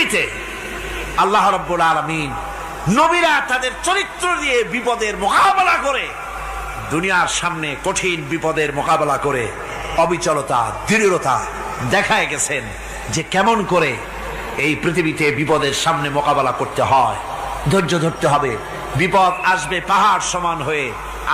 পৃথিবীতে আল্লাহ রাব্বুল আলামিন নবীরা তাদের চরিত্র দিয়ে বিপদের মোকাবেলা করে, দুনিয়ার সামনে কঠিন বিপদের মোকাবেলা করে অবিচলতা, দৃঢ়তা দেখায় গেছেন যে কেমন করে এই পৃথিবীতে বিপদের সামনে মোকাবেলা করতে হয়। ধৈর্য ধরতে হবে, বিপদ আসবে পাহাড় সমান হয়ে,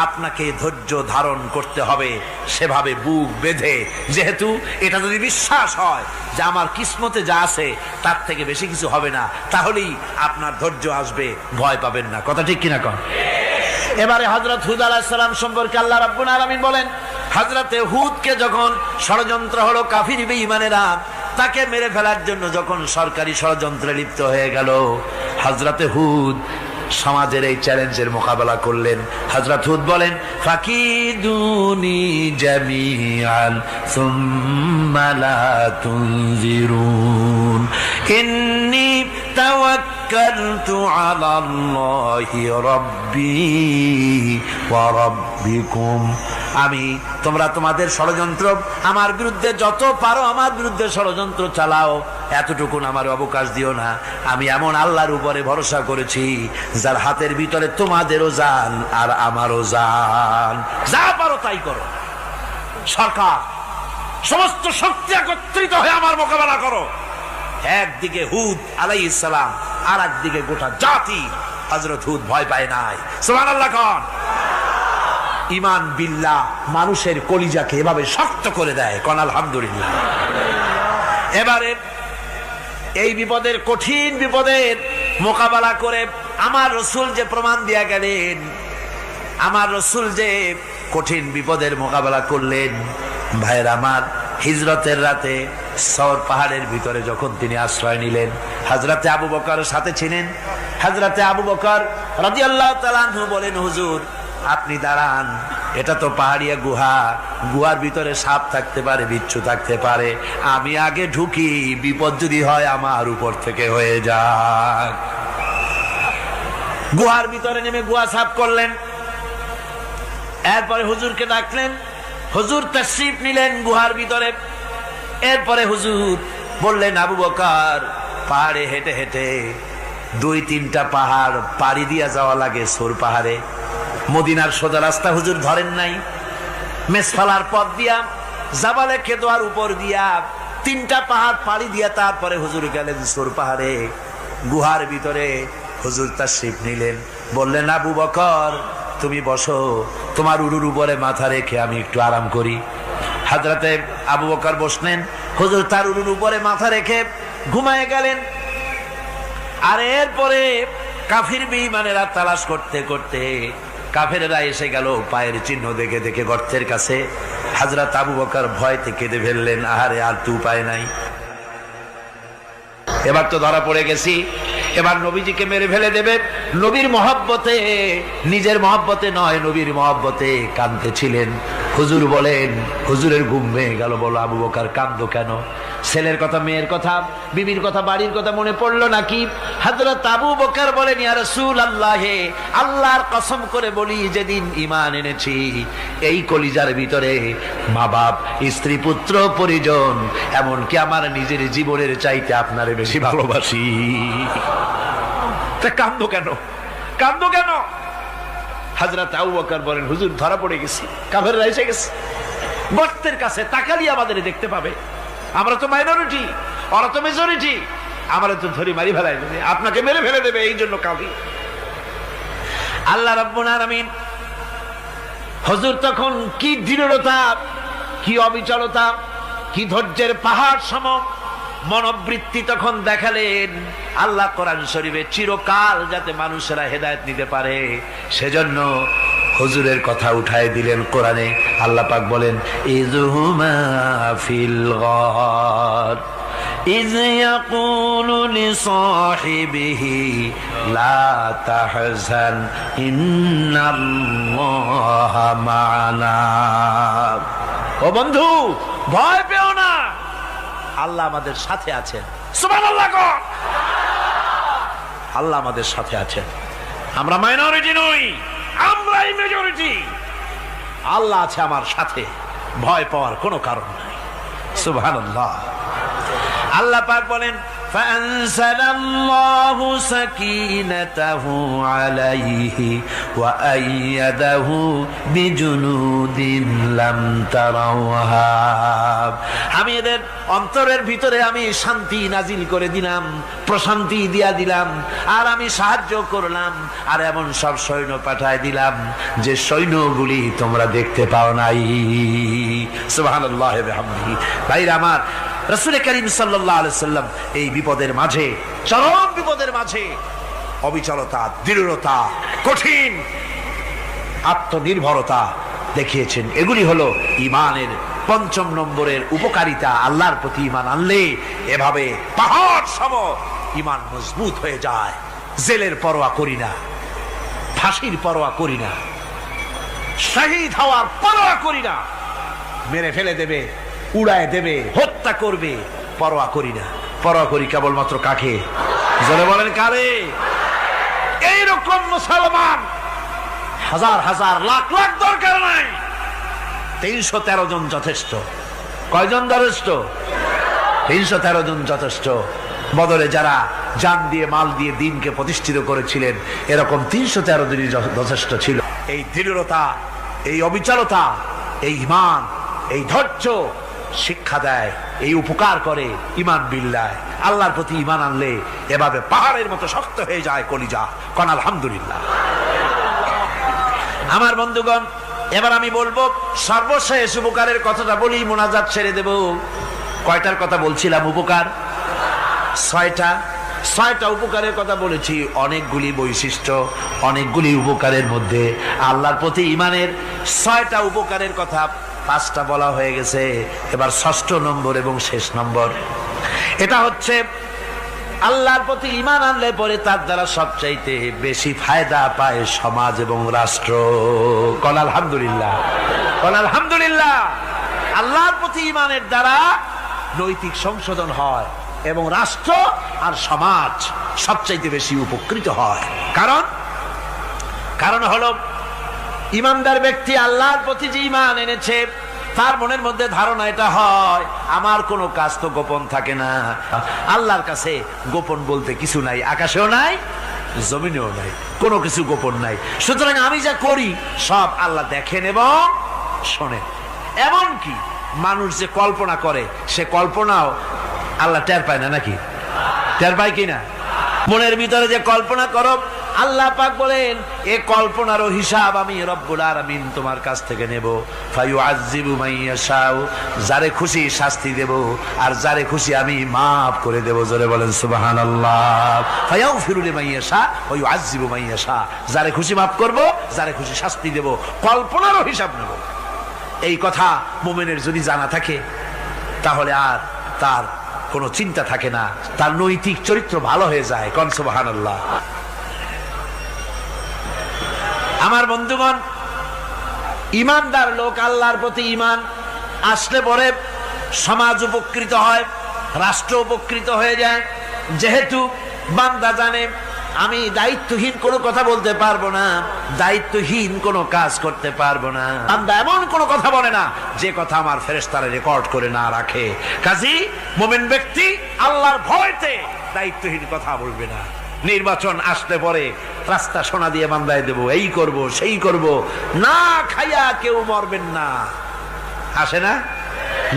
আপনাকে ধৈর্য ধারণ করতে হবে সেভাবে বুক বেঁধে। যেহেতু এটা যদি বিশ্বাস হয় যে আমার কিসমতে যা আছে তার থেকে বেশি কিছু হবে না, তাহলেই আপনার ধৈর্য আসবে, ভয় পাবেন না। কথা ঠিক কিনা কন? এবারে হযরত হুদ আলাইহিস সালাম সম্পর্কে আল্লাহ রাব্বুল আলামিন বলেন, হযরতে হুদকে যখন ষড়যন্ত্র হলো, কাফির বেঈমানেরা তাকে মেরে ফেলার জন্য যখন সরকারি ষড়যন্ত্রে লিপ্ত হয়ে গেল, হযরতে হুদ সমাজের এই চ্যালেঞ্জের মোকাবেলা করলেন। হযরত হুদ বলেন, ফাকিদুনি জামিআন সুম্মা লা তুনজিরুন ইন্নী তাওয়াক্কালতু আলাল্লাহি রাব্বি ওয়া রাব্বিকুম। তোমরা তোমাদের ষড়যন্ত্র আমার বিরুদ্ধে যত পারো আমার বিরুদ্ধে ষড়যন্ত্র চালাও, এতটুকুন আমার অবকাশ দিও না। আমি এমন আল্লাহর উপরে ভরসা করেছি যার হাতের ভিতরে তোমাদেরও জান আর আমারও জান। যা পারো তাই করো। সরকার সমস্ত শক্তি একত্রিত হয়ে আমার মোকাবেলা করো। একদিকে হুদ আলাইহিস সালাম, আর একদিকে গোটা জাতি। হযরত হুদ ভয় পায় নাই। সুবহানাল্লাহ কোন? ঈমান বিল্লাহ মানুষের কলিজাকে এভাবে শক্ত করে দেয়। কোন আলহামদুলিল্লাহ। এবারে এই বিপদের, কঠিন বিপদের মোকাবেলা করে আমার রাসূল যে প্রমাণ দিয়া গেলেন, আমার রাসূল যে কঠিন বিপদের মোকাবেলা করলেন, ভাইরা আমার, হিজরতের রাতে সওর পাহাড়ের ভিতরে যখন তিনি আশ্রয় নিলেন, হযরতে আবু বকর সাথে ছিলেন। হযরতে আবু বকর রাদিয়াল্লাহু তাআলা আনহু বলেন, হুজুর আপনি দাঁড়ান, এটা তো পাহাড়িয়া গুহা, গুহার ভিতরে সাপ থাকতে পারে, বিচ্ছু থাকতে পারে, আমি আগে ঢুকি, বিপদ যদি হয় আমার উপর থেকে হয়ে যাক। গুহার ভিতরে নেমে গুহা সাফ করলেন। এরপরে হুজুরকে ডাকলেন, হুজুর তাশরীফ নিলেন গুহার ভিতরে। এরপরে হুজুর বললেন, আবু বকর পাহাড়ে হেঁটে হেঁটে 2-3টা পাহাড় পাড়ি দিয়া যাওয়া লাগে সোর পাহাড়ে। মদিনার সোজা রাস্তা হুজুর ধরেন নাই, মেসফালার পথ দিয়া জাবালে খেদোয়ার উপর দিয়া 3টা পাহাড় পাড়ি দিয়া তারপরে হুজুর গেলেন সোর পাহাড়ে। গুহার ভিতরে হুজুর তাশরীফ নিলেন। বললেন, আবু বকর তুমি বসো, তোমার উরুর উপরে মাথা রেখে আমি একটু আরাম করি। হযরতে আবু বকর বসলেন, হুজুর তার উরুর উপরে মাথা রেখে ঘুমায় গেলেন। আর এরপরে কাফির বেঈমানেরা তালাশ করতে করতে কাফেরেরা এসে গেল পায়ের চিহ্ন দেখে দেখে গর্তের কাছে। হযরত আবু বকর ভয়তে কেঁদে ফেললেন, আহারে আর তো উপায় নাই, এবার তো ধরা পড়ে গেছি, এবার নবীজিকে মেরে ফেলে দেবে। নবীর মহব্বতে, নিজের মহব্বতে নয়, নবীর মহব্বতে কাঁদতেছিলেন। হুজুর বলেন, হুজুরের ঘুম ভেঙে গেল। বলো আবু বকর কাঁদো কেন? ছেলের কথা, মেয়ের কথা, বিবির কথা, বাড়ির কথা মনে পড়লো নাকি? হযরত আবু বকর বলেন, ইয়া রাসূলুল্লাহ, আল্লাহর কসম করে বলি, যেদিন ঈমান এনেছি এই কলিজার ভিতরে মা বাপ, স্ত্রী, পুত্র, পরিজন, এমনকি আমার নিজের জীবনের চাইতে আপনারে বেশি ভালোবাসি। তা কাঁদো কেন? কাঁদো কেন? হযরত আবু বকর বলেন, হুজুর ধরা পড়ে গেছি, কাফেররা এসে গেছে গর্তের কাছে, তাকালি আমাদের দেখতে পাবে, আমরা তো মাইনরিটি, ওরা তো মেজরিটি, আমরা তো ধরি মারি ফেলাই দেবে, আপনাকে মেরে ফেলে দেবে, এই জন্য কাঁদি। আল্লাহ রাব্বুল আলামিন হুজুর তখন কি দৃঢ়তা, কি অবিচলতা, কি ধৈর্যের পাহাড় সম মনোবৃত্তি তখন দেখালেন। আল্লাহ কোরআন শরীফে চিরকাল যাতে মানুষেরা হেদায়েত নিতে পারে সেজন্য হুজুরের কথা উঠায় দিলেন কোরআনে। আল্লাহ পাক বলেন, ইযহুমা ফিল গার ইয ইয়াকুলু লিসাহিবিহি লা তাহজান ইন্নাল্লাহা মা'ানা। ও বন্ধু, ভয় পেও না, আল্লাহ আমাদের সাথে আছেন। সুবহানাল্লাহ। আল্লাহ আমাদের সাথে আছেন। আমরা মাইনরিটি নই, আমরাই মেজরিটি। আল্লাহ আছে আমার সাথে, ভয় পাওয়ার কোনো কারণ নাই। সুবহানাল্লাহ। আল্লাহ পাক বলেন, فأنزل الله سكينته عليه وأيده بجنود لم تروها। আমি এদের অন্তরের ভিতরে আমি শান্তি নাজিল করে দিলাম, প্রশান্তি দিয়া দিলাম, আর আমি সাহায্য করলাম, আর এমন সব সৈন্য পাঠায় দিলাম যে সৈন্যগুলি তোমরা দেখতে পাও নাই। সুবহানাল্লাহ ওয়া বিহামদিহি। ভাইরা আমার, রাসূল করিম সাল্লাল্লাহু আলাইহি সাল্লাম এই বিপদের মাঝে, চরম বিপদের মাঝে অবিচলতা, দৃঢ়তা, কঠিন আত্মনির্ভরতা দেখিয়েছেন। এগুলি হলো ঈমানের পঞ্চম নম্বরের উপকারিতা। আল্লাহর প্রতি ঈমান আনলে এভাবে পাহাড় সম ঈমান মজবুত হয়ে যায়। জেলের পরোয়া করি না, ফাঁসির পরোয়া করি না, শহীদ হওয়ার পরোয়া করি না, মেরে ফেলে দেবে, উড়ায় দেবে, হত্যা করবে, পরোয়া করি না। পরোয়া করি কেবলমাত্র কাকে? জোরে বলেন কারে? এইরকম মুসলমান হাজার হাজার লাখ লাখ দরকার নাই, 313 জন যথেষ্ট। কয়জন যথেষ্ট? 313 জন যথেষ্ট। বদরে যারা জান দিয়ে মাল দিয়ে দিনকে প্রতিষ্ঠিত করেছিলেন, এরকম 313 জনই যথেষ্ট ছিল। এই দৃঢ়তা, এই অবিচলতা, এই ঈমান, এই ধৈর্য শিক্ষা দেয়, এই উপকার করে ঈমান বিল্লাহ। আল্লাহর প্রতি ঈমান আনলে এভাবে পাহাড়ের মতো শক্ত হয়ে যায় কলিজা। কোন আলহামদুলিল্লাহ। আমার বন্ধুগণ, এবার আমি বলবো সর্বশেষ উপকারের কথাটা বলি, মোনাজাত ছেড়ে দেব। কয়টার কথা বলছিলাম? উপকার 6টা উপকারের কথা বলেছি। অনেকগুলি বৈশিষ্ট্য, অনেকগুলি উপকারের মধ্যে আল্লাহর প্রতি ঈমানের 6টা উপকারের কথা 5টা বলা হয়ে গেছে। এবার 6ষ্ঠ নম্বর এবং শেষ নম্বর, এটা হচ্ছে আল্লাহর প্রতি ঈমান আনলে পরে তার দ্বারা সবচাইতে বেশি ফায়দা পায় সমাজ এবং রাষ্ট্র। কোন আলহামদুলিল্লাহ, কোন আলহামদুলিল্লাহ। আল্লাহর প্রতি ঈমানের দ্বারা নৈতিক সংশোধন হয় এবং রাষ্ট্র আর সমাজ সবচাইতে বেশি উপকৃত হয়। কারণ হলো ঈমানদার ব্যক্তি আল্লাহর প্রতি যে ঈমান এনেছে, তার মনের মধ্যে ধারণা এটা হয়, আমার কোনো কাজ তো গোপন থাকে না। আল্লাহর কাছে গোপন বলতে কিছু নাই, আকাশেও নাই, জমিনেও নাই, কোনো কিছু গোপন নাই। সুতরাং আমি যা করি সব আল্লাহ দেখেন এবং শোনেন। এমনকি মানুষ যে কল্পনা করে, সে কল্পনাও আল্লাহ টের পায় না, নাকি টের পায় কিনা? মনের ভিতরে যে কল্পনা করো, আল্লাহ পাক বলেন এই কল্পনারও হিসাব আমি রব্বুল আলামিন তোমার কাছ থেকে নেব। ফায়ুআযযিবু মাইয়াশাউ, যারে খুশি শাস্তি দেব, আর যারে খুশি আমি মাফ করে দেব। জোরে বলেন সুবহানাল্লাহ। ফায়াগফিরু লিমাইয়াশা ওয়া ইউআযযিবু মাইয়াশা, যারে খুশি মাফ করব, যারে খুশি শাস্তি দেব, কল্পনারও হিসাব নেব। এই কথা মুমিনের যদি জানা থাকে, তাহলে আর তার কোনো চিন্তা থাকে না, তার নৈতিক চরিত্র ভালো হয়ে যায়। কোন সুবহানাল্লাহ। আমার বন্ধুগণ, ঈমানদার লোক, আল্লাহর প্রতি ঈমান আসলে পরে সমাজ উপকৃত হয়, রাষ্ট্র উপকৃত হয়ে যায়। যেহেতু বান্দা জানে আমি দায়িত্বহীন কোনো কথা বলতে পারবো না, দায়িত্বহীন কোনো কাজ করতে পারবো না। বান্দা এমন কোনো কথা বলে না যে কথা আমার ফেরেশতারা রেকর্ড করে না রাখে। কাজী মুমিন ব্যক্তি আল্লাহর ভয়তে দায়িত্বহীন কথা বলবে না। নির্বাচন আসলে পরে রাস্তা সোনা দিয়ে বান্দায় দেব, এই করব সেই করব, না খাইয়া কেউ মরবেন না। আসে না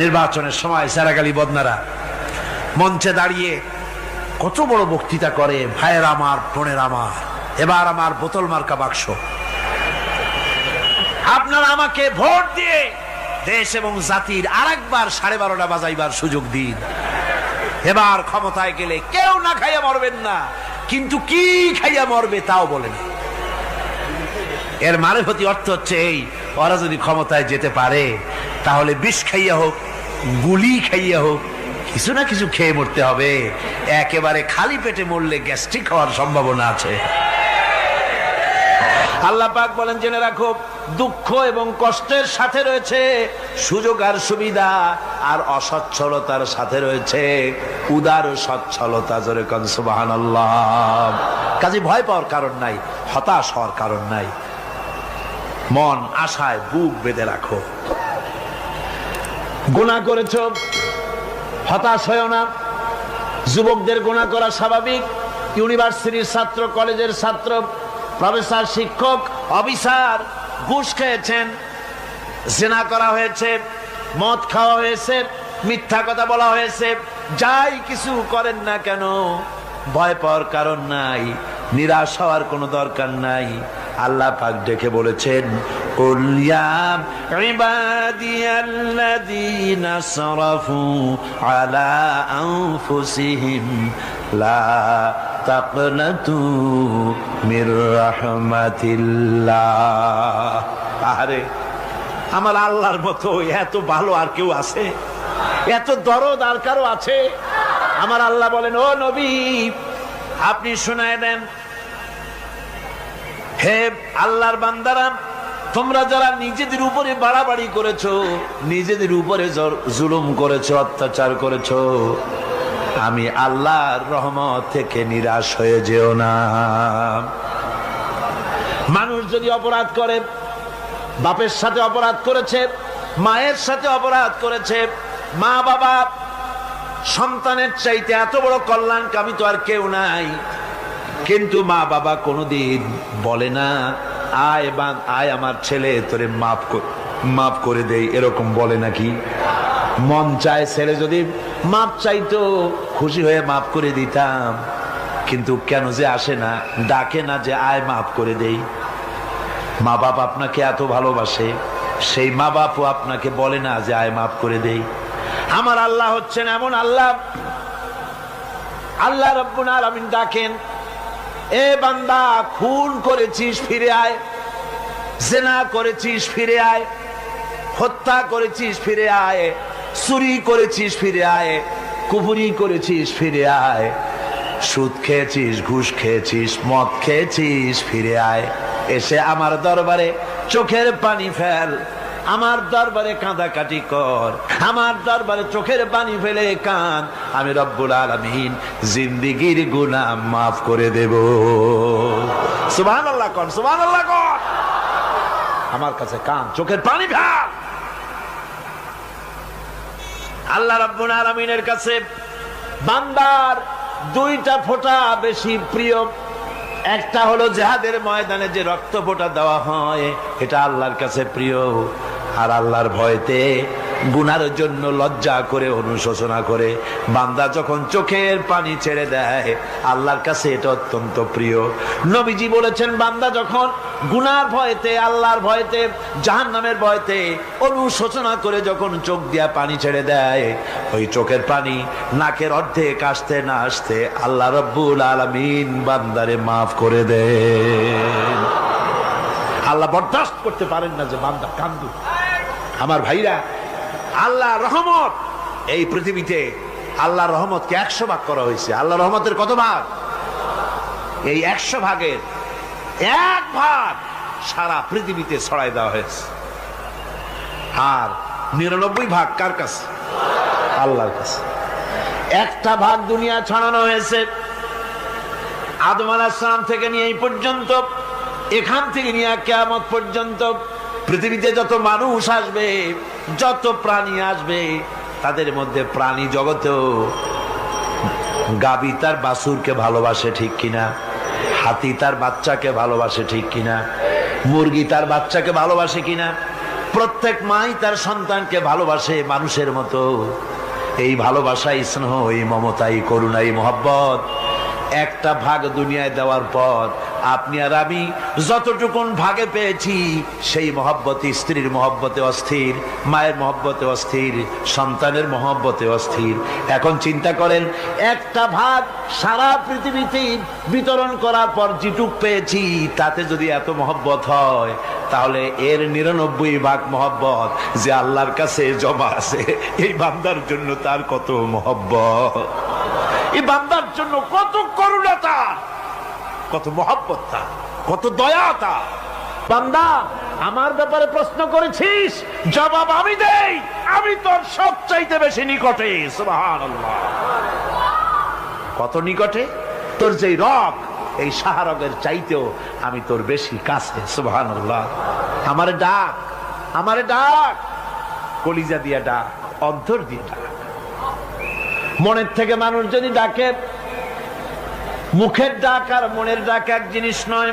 নির্বাচনের সময় সারাগালি বদনারা মঞ্চে দাঁড়িয়ে কত বড় বক্তৃতা করে, ভাইয়ের আমার, বোনের আমার, এবার আমার বোতল মার্কা বাক্স, আপনারা আমাকে ভোট দিয়ে দেশ এবং জাতির আরেকবার 12:30 বাজাইবার সুযোগ দিন। এবার ক্ষমতায় গেলে কেউ না খাইয়া মরবেন না, কিন্তু কি খাইয়া মরবে তাও বলেন। এর মারফতি অর্থ হচ্ছে এই, ওরা যদি ক্ষমতায় যেতে পারে তাহলে বিষ খাইয়া হোক, গুলি খাইয়া হোক, কিছু না কিছু খেয়ে মরতে হবে। একেবারে খালি পেটে মরলে গ্যাস্ট্রিক হওয়ার সম্ভাবনা আছে। আল্লাহ পাক বলেন, জেনে রাখো দুঃখ এবং কষ্টের সাথে রয়েছে সুযোগ আর সুবিধা, আর অসচ্ছলতার সাথে রয়েছে উদার সচ্ছলতা। জোরে কোন সুবহানাল্লাহ। কাজে ভয় পাওয়ার কারণ নাই, হতাশ হওয়ার কারণ নাই। মন আশায় বুক বেঁধে রাখো। গুনাহ করেছো, হতাশ হয়েও না। যুবকদের গুনাহ করা স্বাভাবিক। ইউনিভার্সিটির ছাত্র, কলেজের ছাত্র, প্রফেসর, শিক্ষক, অফিসার ঘুষ খেয়েছেন, জিনা করা হয়েছে, মদ খাওয়া হয়েছে, মিথ্যা কথা বলা হয়েছে, যাই কিছু করেন না কেন ভয় পাওয়ার কারণ নাই, নিরাশ হওয়ার কোনো দরকার নাই। আল্লাহ পাক ডেকে বলেছেন, কুল ইয়া ইবাদিয়াল্লাযীনা আসরাফু আলা আনফুসিহিম লা তাকনাতু মির রাহমাতিল্লাহ। আরে আমার আল্লাহর মতো এত ভালো আর কেউ আছে? এত দরদ আর কারো আছে? আমার আল্লাহ বলেন, ও নবী আপনি শুনায় দেন, হে আল্লাহর বান্দারা, তোমরা যারা নিজেদের উপরে বাড়াবাড়ি করেছো, নিজেদের উপরে জুলুম করেছো, অত্যাচার করেছো, আমি আল্লাহর রহমত থেকে নিরাশ হয়ে যেও না। মানুষ যদি অপরাধ করে, বাপের সাথে অপরাধ করেছে, মায়ের সাথে অপরাধ করেছে, মা বাবা সন্তানের চাইতে এত বড় কল্যাণকামী তো আর কেউ নাই, কিন্তু মা বাবা কোনোদিন বলে না আয় আমার ছেলে তোরে মাফ করে দেই, এরকম বলে নাকি? মন চায় ছেলে যদি মাপ চাইতো, খুশি হয়ে মাফ করে দিতাম, কিন্তু কেন যে আসে না, ডাকে না যে আয় মাফ করে দেই। মা বাপ আপনাকে এত ভালোবাসে, সেই মা বাপও আপনাকে বলে না যে আয় মাফ করে দেই। আমার আল্লাহ হচ্ছেন এমন আল্লাহ, আল্লাহ রাব্বুল আলামিন ডাকেন, এ বান্দা খুন করেছিস ফিরে আয়, জিনা করেছিস ফিরে আয়, হত্যা করেছিস ফিরে আয়, চুরি করেছিস ফিরে আয়, কুফরি করেছিস ফিরে আয়, সুদ খেয়েছিস, ঘুষ খেয়েছিস, মদ খেয়েছিস ফিরে আয়, এসে আমার দরবারে চোখের পানি ফেল, আমার দরবারে কাঁদাকাটি কর, আমার দরবারে চোখের পানি ফেলে কান, আমি রব্বুল আলামিন জিন্দেগীর গুনাহ মাফ করে দেব। সুবহানাল্লাহ কোন, সুবহানাল্লাহ কোন। আমার কাছে কান, চোখের পানি ফেল। আল্লাহ রাব্বুল আলামিনের কাছে বান্দার দুইটা ফোঁটা বেশি প্রিয়। একটা হলো জিহাদের ময়দানে যে রক্ত ফোঁটা দেওয়া হয়, এটা আল্লাহর কাছে প্রিয়। আর আল্লাহর ভয়তে গুনার জন্য লজ্জা করে, অনুশোচনা করে বান্দা যখন চোখের পানি ছেড়ে দেয়, আল্লাহর কাছে এটা অত্যন্ত প্রিয়। নবীজি বলেছেন, বান্দা যখন গুনার ভয়তে, আল্লাহর ভয়তে, জাহান্নামের ভয়তে অনুশোচনা করে যখন চোখ দিয়া পানি ছেড়ে দেয়, ওই চোখের পানি নাকের অর্ধেক আসতে না আসতে আল্লাহ রাব্বুল আলামিন বান্দারে মাফ করে দেন। আল্লাহ বরদাস্ত করতে পারেন না যে বান্দা কান্দু। আমার ভাইরা, আল্লাহ রহমত, এই পৃথিবীতে আল্লাহর রহমতকে 100 ভাগ করা হয়েছে। আল্লাহ রহমতের কত ভাগ? এই 100 ভাগের 1 ভাগ সারা পৃথিবীতে ছড়াই দেওয়া হয়েছে। আর 99 ভাগ কার কাছে? আল্লাহর কাছে। একটা ভাগ দুনিয়া ছড়ানো হয়েছে আদম আলাইহিস সালাম থেকে নিয়ে এই পর্যন্ত, এখান থেকে নিয়ে কিয়ামত পর্যন্ত পৃথিবীতে যত মানুষ আসবে, যত প্রাণী আসবে, তাদের মধ্যে প্রাণী জগতেও গাভী তার বাছুরকে ভালোবাসে, ঠিক কিনা? হাতি তার বাচ্চাকে ভালোবাসে, ঠিক কিনা? মুরগি তার বাচ্চাকে ভালোবাসে কিনা? প্রত্যেক মাই তার সন্তানকে ভালোবাসে মানুষের মতো। এই ভালোবাসা, স্নেহ, এই মমতা, এই করুণা, এই মহব্বত একটা ভাগ দুনিয়ায় দেওয়ার পর আপনি আর আমি যতটুকুন ভাগে পেয়েছি, সেই মহব্বত স্ত্রীর মহব্বতে অস্থির, মায়ের মহব্বতে অস্থির, সন্তানের মহব্বতে অস্থির। এখন চিন্তা করেন, একটা ভাগ সারা পৃথিবীতে বিতরণ করার পর যেটুক পেয়েছি, তাতে যদি এত মহব্বত হয়, তাহলে এর 99 ভাগ মহব্বত যে আল্লাহর কাছে জমা আছে, এই বান্দার জন্য তার কত মহব্বত, এই বান্দার জন্য কত করুণা তার, কত মহব্বত তার, কত দয়া তার। বান্দা, আমার ব্যাপারে প্রশ্ন করেছিস, জবাব আমি দেই, আমি তোর সবচাইতে বেশি নিকটে। সুবহানাল্লাহ। কত নিকটে? তোর যেই রগ, এই শাহরগের চাইতেও আমি তোর বেশি কাছে। সুবহানাল্লাহ। আমারে ডাক, আমারে ডাক, কলিজা দিয়া ডাক, অন্তর দিয়ে ডাক। মনের থেকে মানুষ যদি ডাকে, মুখের ডাক আর মনের ডাক এক জিনিস নয়।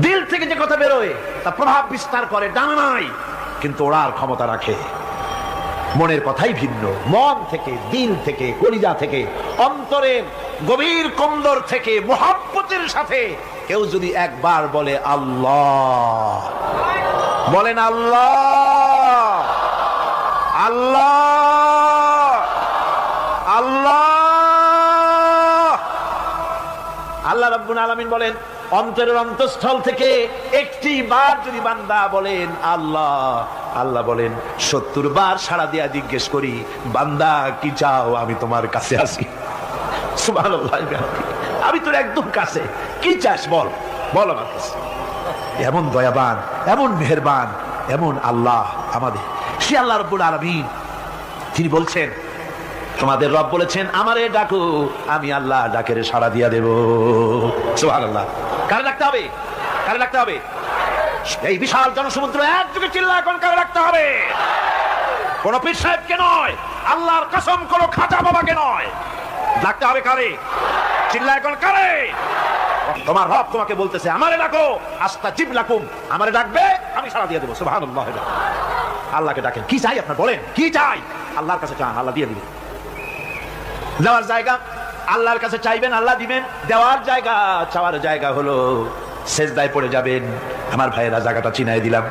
দিল থেকে যে কথা বেরোয় তা প্রভাব বিস্তার করে, ডানা নাই কিন্তু ওড়ার ক্ষমতা রাখে। মনের কথাই ভিন্ন। মন থেকে, দিল থেকে, কলিজা থেকে, অন্তরের গভীর কন্দর থেকে মোহাব্বতের সাথে কেউ যদি একবার বলে আল্লাহ, বলেন আল্লাহ, আল্লাহ, আল্লাহ। আল্লাহ রাব্বুল আলামিন বলেন, অন্তরের অন্তঃস্থল থেকে একটি বার যদি বান্দা বলেন আল্লাহ, আল্লাহ বলেন 70 বার সাড়া দিয়া জিজ্ঞেস করি, বান্দা কি চাও, আমি তোমার কাছে আসি। সুবহানাল্লাহ, আমি তোর একদম কাছে, কি চাস বল, বল আমার কাছে। এমন দয়াবান, এমন মেহেরবান, এমন আল্লাহ আমাদের। সে আল্লাহ রাব্বুল আলামিন, তিনি বলছেন, তোমাদের রব বলেছেন আমারে ডাকো, আমি আল্লাহ ডাকের সাড়া দিয়া দেব। সুবহানাল্লাহ। কারে ডাকতে হবে? কারে ডাকতে হবে? এই বিশাল জনসমুদ্র একযোগে চিল্লা এখন কারে ডাকতে হবে? কোন পীর সাহেবকে নয়, আল্লাহর কসম কোন খাজা বাবাকে নয়, ডাকতে হবে কারে? চিল্লা এখন কারে? তোমার রব তোমাকে বলতেছে আমারে ডাকো, আস্তাজিব লাকুম, আমারে ডাকবে আমি সাড়া দিয়ে দেব। সুবহানাল্লাহ। আল্লাহকে ডাকেন, কি চাই আপনার বলেন, কি চাই? আল্লাহর কাছে চান, আল্লাহ দিয়ে দিবেন। যাওয়ার জায়গা আল্লাহর কাছে চাইবেন, আল্লাহ দিবেন। দেওয়ার জায়গা, চাওয়ার জায়গা হলো সেজদায় পড়ে যাবেন। আমার ভাইয়েরা জায়গাটা চিনাই দিলাম।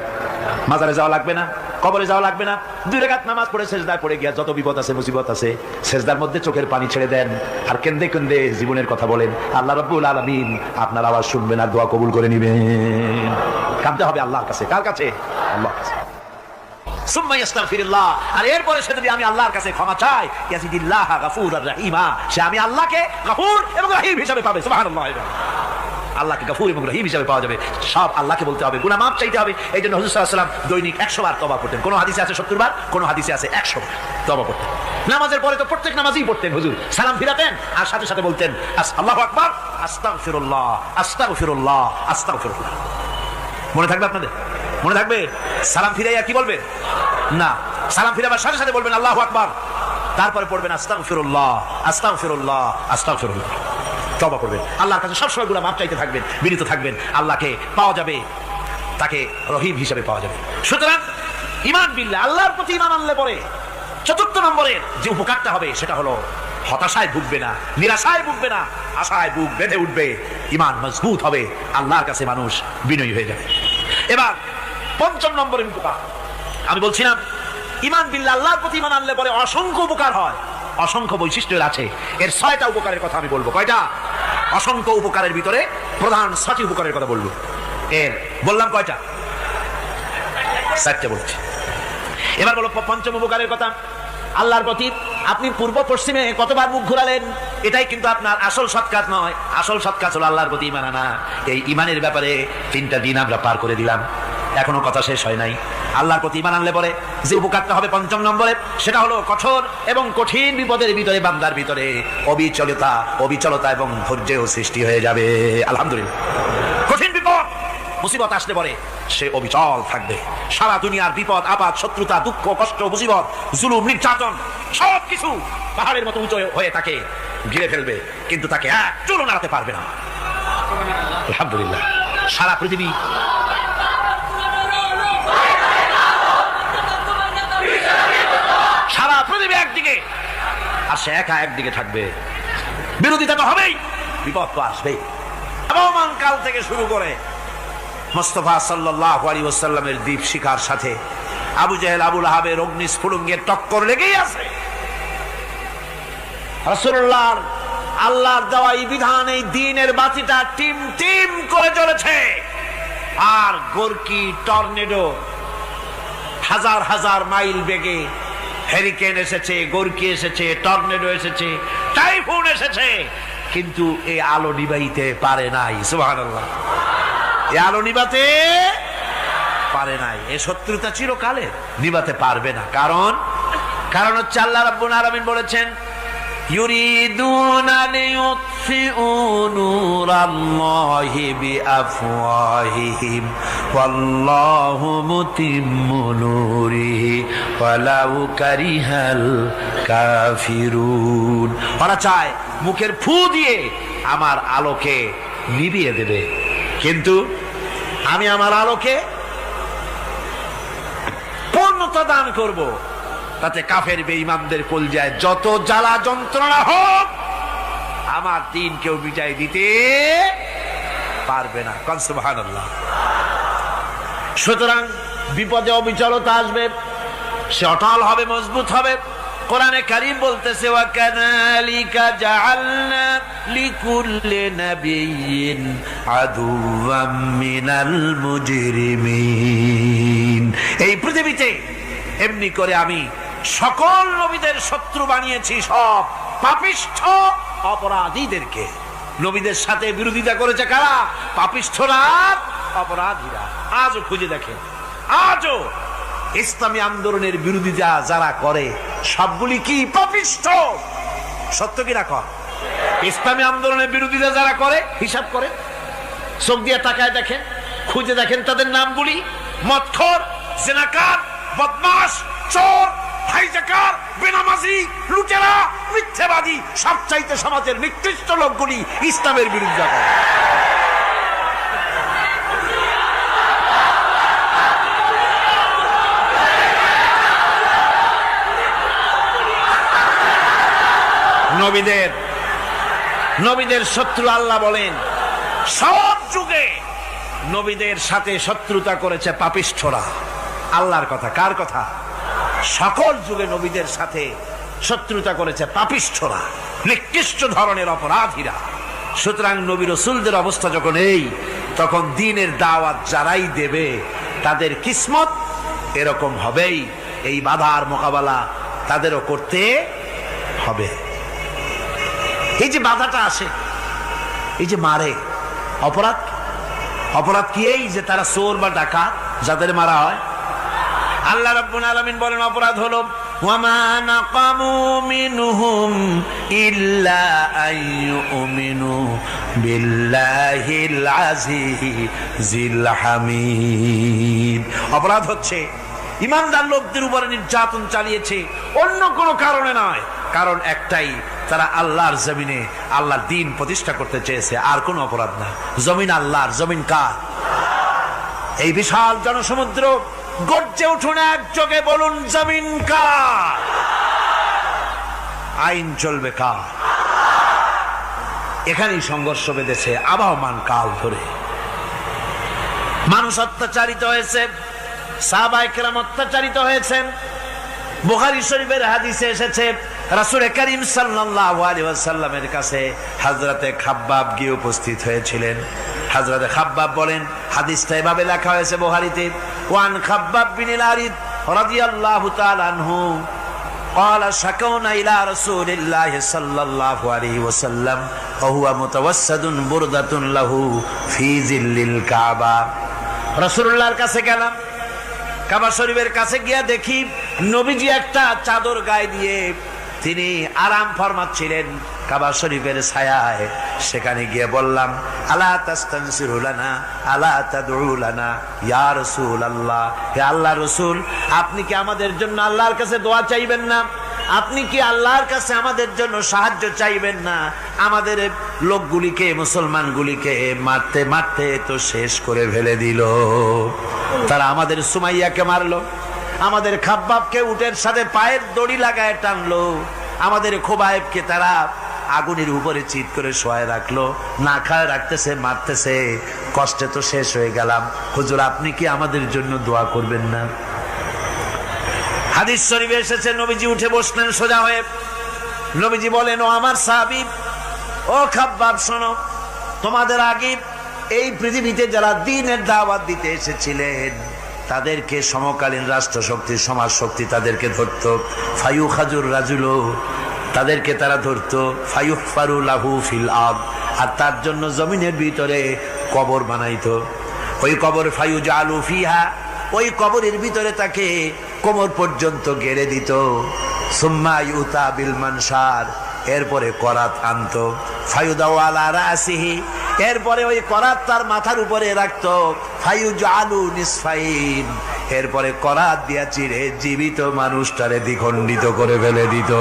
মাজারে যাওয়া লাগবে না, কবরে যাওয়া লাগবে না। 2 রাকাত নামাজ পড়ে সেজদায় পড়ে গিয়া যত বিপদ আছে, মুসিবত আছে, সেজদার মধ্যে চোখের পানি ছেড়ে দেন আর কেন্দে কেন্দে জীবনের কথা বলেন। আল্লাহ রাব্বুল আলামিন আপনার আওয়াজ শুনবেন আর দোয়া কবুল করে নেবেন। কাঁদতে হবে আল্লাহর কাছে। কার কাছে? আল্লাহর কাছে। সুম্মা ইস্তাগফিরুল্লাহ, আর এরপরে সে যদি আমি আল্লাহর কাছে ক্ষমা চাই, ইয়াজিদিল্লাহ গফুরার রহিমা, সে আমি আল্লাহকে গফুর এবং রহিম হিসেবে পাবে। সুবহানাল্লাহ। আল্লাহকে গফুর এবং রহিম হিসেবে পাওয়া যাবে। সব আল্লাহকে বলতে হবে, গুনাহ মাফ চাইতে হবে। এই জন্য হুজুর সাল্লাল্লাহু আলাইহি ওয়াসাল্লাম দৈনিক 100 বার তওবা করতেন। কোন হাদিসে আছে 70 বার, কোন হাদিসে আছে 100 বার তওবা করতেন। নামাজের পরে তো প্রত্যেক নামাজই পড়তেন হুজুর, সালাম ফিরাতেন আর সাথে সাথে বলতেন আল্লাহু আকবার, আস্তাগফিরুল্লাহ, আস্তাগফিরুল্লাহ, আস্তাগফিরুল্লাহ। মনে থাকবে আপনাদের? মনে থাকবে? সালাম ফিরাইয়া কি বলবেন? না, সালাম ফিরাবার সাথে সাথে বলবেন আল্লাহু আকবার, তারপরে পড়বেন আস্তাগফিরুল্লাহ, আস্তাগফিরুল্লাহ, আস্তাগফিরুল্লাহ। তওবা করবেন, আল্লাহর কাছে সবসময় গুনাহ মাফ চাইতে থাকবেন, বিনীত থাকবেন। আল্লাহকে পাওয়া যাবে, তাকে রহিম হিসেবে পাওয়া যাবে। সুতরাং ঈমান বিল্লাহ, আল্লাহর প্রতি ঈমান আনলে পরে 4 নম্বরের যে উপকারটা হবে সেটা হলো হতাশায় ভুগবে না, নিরাশায় ভুগবে না, আশায় বুক বেঁধে উঠবে, ঈমান মজবুত হবে, আল্লাহর কাছে মানুষ বিনয়ী হয়ে যাবে। এবার 5 নম্বরের উপকার আমি বলছিলাম, ঈমান বিল্লাহ, আল্লাহর প্রতি ঈমান আনলে পরে অসংখ্য উপকার হয়, অসংখ্য বৈশিষ্ট্য আছে। এর 6টা উপকারের কথা আমি বলবো। কয়টা? অসংখ্য উপকারের ভিতরে প্রধান 6টি উপকারের কথা বলবো। এর বললাম কয়টা? 4টে বলছি। এবার বলো 5ম উপকারের কথা। আল্লাহর প্রতি আপনি পূর্ব পশ্চিমে কতবার মুখ ঘুরালেন, এটাই কিন্তু আপনার আসল সৎ কাজ নয়। আসল সৎ কাজ হলো আল্লাহর প্রতি ঈমান আনা। এই ঈমানের ব্যাপারে 3টা দিন আমরা পার করে দিলাম, এখনো কথা শেষ হয় নাই। আল্লাহর প্রতি ঈমান আনলে পরে যে উপকারটা হবে 5 নম্বরে, সেটা হলো কঠোর এবং কঠিন বিপদের ভিতরে বান্দার ভিতরে অবিচলতা এবং ধৈর্যের সৃষ্টি হয়ে যাবে। আলহামদুলিল্লাহ। কঠিন বিপদ মুসিবত আসলে পরে সে অবিচল থাকবে। সারা দুনিয়ার বিপদ আপদ, শত্রুতা, দুঃখ, কষ্ট, মুসিবত, জুলুম, নির্যাতন সবকিছু পাহাড়ের মতো উঁচু হয়ে তাকে ঘিরে ফেলবে, কিন্তু তাকে এক চুলও নাড়াতে পারবে না। আলহামদুলিল্লাহ। সারা পৃথিবী একদিকে আর সে একা একদিকে থাকবে। বিরোধিতা তো হবেই, বিপদ তো আসবেই। আবহমান কাল থেকে শুরু করে মুস্তাফা সাল্লাল্লাহু আলাইহি ওয়াসাল্লামের দীপ শিখার সাথে আবু জেহেল, আবু লাহাবের অগ্নিস্ফুলিঙ্গের টক্কর লেগেই আছে। রাসূলুল্লাহর আল্লাহর দেওয়া এই বিধান, এই দ্বীনের বাতিটা টিম টিম করে জ্বলেছে। আর গোরকি, টর্নেডো, হাজার হাজার মাইল বেগে হেরিকেন এসেছে, গোরকি এসেছে, টর্নেডো এসেছে, টাইফুন এসেছে, কিন্তু এই আলো নিবাইতে পারে নাই। সুবহানাল্লাহ। এই আলো নিবাতে পারে নাই। এই শত্রুতা চিরকালে নিবাতে পারবে না। কারণ হচ্ছে আল্লাহ রাব্বুল আলামিন বলেছেন ইউরিদুনা লিইউতফিউ নূরাল্লাহি বিআফওয়াহিহিম ওয়াল্লাহু মুতিম্মু নূরিহি ওয়ালাউ কারিহাল কাফিরুন। ওরা চায় মুখের ফু দিয়ে আমার আলোকে নিভিয়ে দেবে, কিন্তু আমি আমার আলোকে পূর্ণতা দান করব। তাতে কাফের বেঈমানদের কলজায় যত জ্বালা যন্ত্রণা হোক, আমার দ্বীন কেউ মিটাই দিতে পারবে না। কোন সুবহানাল্লাহ। সুতরাং বিপদে অবিচলতা আসবে, সে অটল হবে, মজবুত হবে। কোরআনে কারীম বলতেছে, ওয়া কাযালিকা জাআলনা লিকুল্লি নাবিয়্যিন আদুওয়াম মিনাল মুজরিমিন। এই পৃথিবীতে এমনি করে আমি সকল নবীদের শত্রু বানিয়েছি, সব পাপিষ্ঠ অপরাধীদেরকে। নবীদের সাথে বিরোধিতা করেছে কারা? পাপিষ্ঠরা, অপরাধীরা। আজও খুঁজে দেখেন, আজও ইসলামী আন্দোলনের বিরোধিতা যারা করে সবগুলি কি? পাপিষ্ঠ। সত্য কিনা কর? ইসলামী আন্দোলনের বিরোধিতা যারা করে হিসাব করে, চোখ দিয়ে তাকায় দেখেন, খুঁজে দেখেন তাদের নামগুলি। মদখোর, জিনাকার, বদমাশ, চোর, হাইজাকার, বেনামাজি, লুটেরা, মিথ্যাবাদী, সবচাইতে সমাজের নিকৃষ্ট লোকগুলি ইসলামের বিরুদ্ধে করে। নবীদের শত্রু আল্লাহ বলেন, সব যুগে নবীদের সাথে শত্রুতা করেছে পাপিষ্ঠরা। আল্লাহর কথা, কার কথা? সকল যুগে নবীদের সাথে শত্রুতা করেছে পাপিষ্ঠরা, নিকৃষ্ট ধরনের অপরাধীরা। সুতরাং নবী রাসূলদের অবস্থা যখন এই, তখন দ্বীনের দাওয়াত যারাই দেবে তাদের কিসমত এরকম হবেই। এই বাধার মোকাবেলা তাদেরও করতে হবে। এই যে বাধাটা আসে, এই যে মারে, অপরাধ কি? এই যে তারা চোর বা ডাকাত যাদের মারা হয়। আল্লাহ রাব্বুল আলামিন বলেন অপরাধ হলো, ওয়ামা নাকামু মিনহুম ইল্লা আইয়ুমিনু বিল্লাহিল আজিজিল হামিদ। অপরাধ হচ্ছে ইমানদার লোকদের উপরে নির্যাতন চালিয়েছে, অন্য কোনো কারণে নয়। কারণ একটাই, তারা আল্লাহর জমিনে আল্লাহর দ্বীন প্রতিষ্ঠা করতে চেয়েছে, আর কোনো অপরাধ না। জমিন আল্লাহর, জমিন কার? এই বিশাল জনসমুদ্র গর্জে উঠুন একযোগে, বলুন জমিন কার? আইন চলবে কার? এখানেই সংঘর্ষ বেঁধেছে আবহমান কাল ধরে। মানুষ অত্যাচারিত হয়েছে, সাহাবায়ে কেরাম অত্যাচারিত হয়েছেন। বুখারী শরীফের হাদিসে এসেছে, রাসূল করিম সাল্লাল্লাহু আলাইহি ওয়াসাল্লামের কাছে হযরতে খাব্বাব গিয়ে উপস্থিত হয়েছিলেন। হযরতে খাব্বাব বলেন, হাদিসটা এভাবে লেখা হয়েছে বুখারীতে, ওয়ান খাব্বাব বিন আরিদ রাদিয়াল্লাহু তাআলা আনহু قال شكونا إلى رسول الله صلى الله عليه وسلم وهو متوسد بردة له في ظل الكعبة। রাসূলুল্লাহর কাছে গেলাম, কাবা শরীফের কাছে গিয়া দেখি নবীজি একটা চাদর গায়ে দিয়ে তিনি আরাম ফরমাচ্ছিলেন কাবা শরীফের ছায়ায়। সেখানে গিয়ে বললাম, আলা তাস্তানসিরু লানা আলা তাদউ লানা ইয়া রাসূলুল্লাহ, হে আল্লাহর রাসূল, আপনি কি আমাদের জন্য আল্লাহর কাছে দোয়া চাইবেন না? আপনি কি আল্লাহর কাছে আমাদের জন্য সাহায্য চাইবেন না? আমাদের লোকগুলিকে, মুসলমানগুলিকে মারতে মারতে তো শেষ করে ফেলে দিল। তারা আমাদের সুমাইয়াকে মারলো, আমাদের খাব্বাবকে উটের সাথে পায়ের দড়ি লাগায় টানলো, আমাদের খোবায়েবকে তারা আগুনের উপরে চিৎ করে শোয়ায় রাখলো, না খায় রাখতেছে, মারতেছে। কষ্টে তো শেষ হয়ে গেলাম, হুজুর আপনি কি আমাদের জন্য দোয়া করবেন না? হাদিস শরীফে এসেছে, নবীজি উঠে বসলেন সোজা হয়ে। নবীজি বলেন, ও আমার সাহাবী, ও খাব্বাব শোনো, তোমাদের আগে এই পৃথিবীতে যারা দ্বীনের দাওয়াত দিতে এসেছিলেন তাদেরকে সমকালীন রাষ্ট্রশক্তি, সমাজ শক্তি তাদেরকে ধরত। ফায়ুখাজুর রাজুলো, তাদেরকে তারা ধরত। ফায়ুহফারু লাহু ফিল আরদ, আর তার জন্য জমিনের ভিতরে কবর বানাইতো। ওই কবর ফায়ুজালু ফিহা, ওই কবরের ভিতরে তাকে কোমর পর্যন্ত গেড়ে দিত। সুম্মা ইউতা বিল মানশার, এরপরে করাত আনতো, ফায়ুদাউ আলা রাসিহি, এরপরে ওই করাত তার মাথার উপরে রাখতো, ফায়ুজআলু নিসফাইন, এরপরে করাত দিয়া চিরে জীবিত মানুষটারে দ্বিখণ্ডিত করে ফেলে দিত।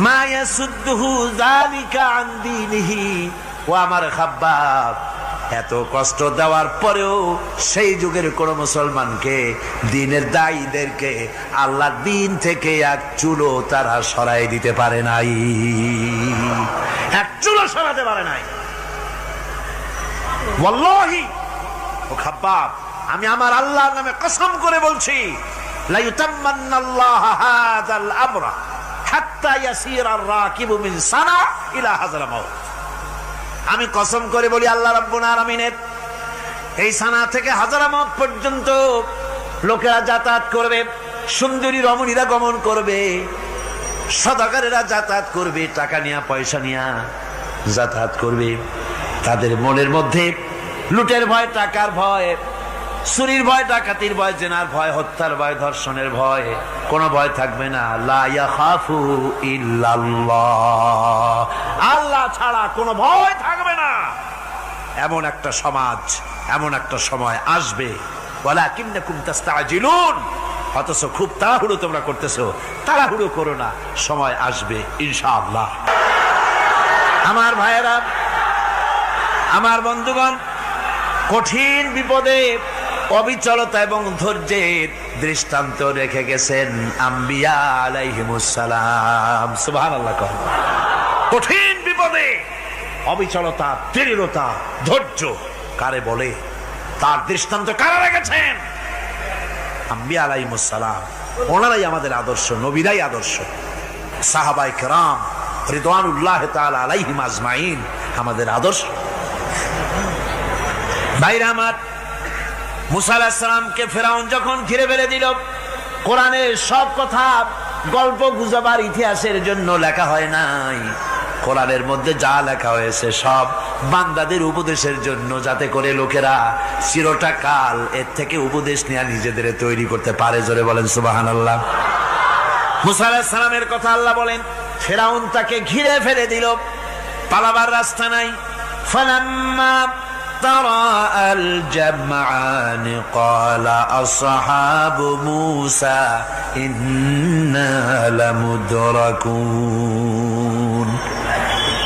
মা ইয়াসুদ্দুহু যালিকা আন দীনিহি। ও আমার খাব্বাব, এত কষ্ট দেওয়ার পরেও সেই যুগের কোন মুসলমানকে, দ্বীনের দায়ীদেরকে আল্লাহর দ্বীন থেকে এক চুলো তারা সরাই দিতে পারে নাই, এক চুলো সরাতে পারে নাই। ওয়াল্লাহি, ও খাব্বাব, আমি আমার আল্লাহর নামে কসম করে বলছি, লা ইউতাম্মান্নাল্লাহু হাযাল আমরা হাত্তা ইয়াসিরা আর-রাকিবু মিন সানা ইলা হাযরামাউত। আমি কসম করে বলি, আল্লাহ রাব্বুল আলামিনের এই সানা থেকে হাজারামাউত পর্যন্ত লোকেরা যাতায়াত করবে, সুন্দরী রমণীরা গমন করবে, সদাগরেরা যাতায়াত করবে, টাকা নিয়া পয়সা নিয়া যাতায়াত করবে। তাদের মনের মধ্যে লুটের ভয়, টাকার ভয়, চুরির ভয়, ডাকাতির ভয়, জেনার ভয়, হত্যার ভয়, ধর্ষণের ভয়, কোনো ভয় থাকবে না। লা ইয়াখাফু ইল্লাল্লাহ, আল্লাহ ছাড়া কোনো ভয় থাকবে না। এমন একটা সমাজ, এমন একটা সময় আসবে। ওয়ালাকিন্নাকুম তাস্তাজিলুন, অথচ খুব তাড়াহুড়ো তোমরা করতেছো। তাড়াহুড়ো করো না, সময় আসবে ইনশাআল্লাহ। আমার ভাইয়েরা, আমার বন্ধুগণ, কঠিন বিপদে অবিচলতা এবং ধৈর্যের দৃষ্টান্ত রেখে গেছেন আম্বিয়া আলাইহিমুস সালাম। সুবহানাল্লাহ। কঠিন বিপদে অবিচলতা, দৃঢ়তা, ধৈর্য কারে বলে, তার দৃষ্টান্ত কারা রেখেছেন? আম্বিয়া আলাইহিমুস সালাম। ওনারাই আমাদের আদর্শ, নবীরাই আদর্শ। সাহাবায়ে কেরাম রিদওয়ানুল্লাহ তাআলা আলাইহিম আজমাইন আমাদের আদর্শ। ভাইরা আমার, মুসা আলাইহিস সালামকে ফেরাউন যখন ঘিরে ফেলে দিল, কোরআনের সব কথা গল্প গুজবার ইতিহাসের জন্য লেখা হয় নাই। কোরআনের মধ্যে যা লেখা হয়েছে সব বান্দাদের উপদেশের জন্য, যাতে করে লোকেরা চিরটা কাল এর থেকে উপদেশ নিয়ে নিজেদের তৈরি করতে পারে। জোরে বলেন সুবহানাল্লাহ। মুসা আলাইহিস সালামের কথা আল্লাহ বলেন, ফেরাউন তাকে ঘিরে ফেলে দিল, পালাবার রাস্তা নাই। ফালাম্মা تراءى الجمعان قال أصحاب موسى إنا لمدركون।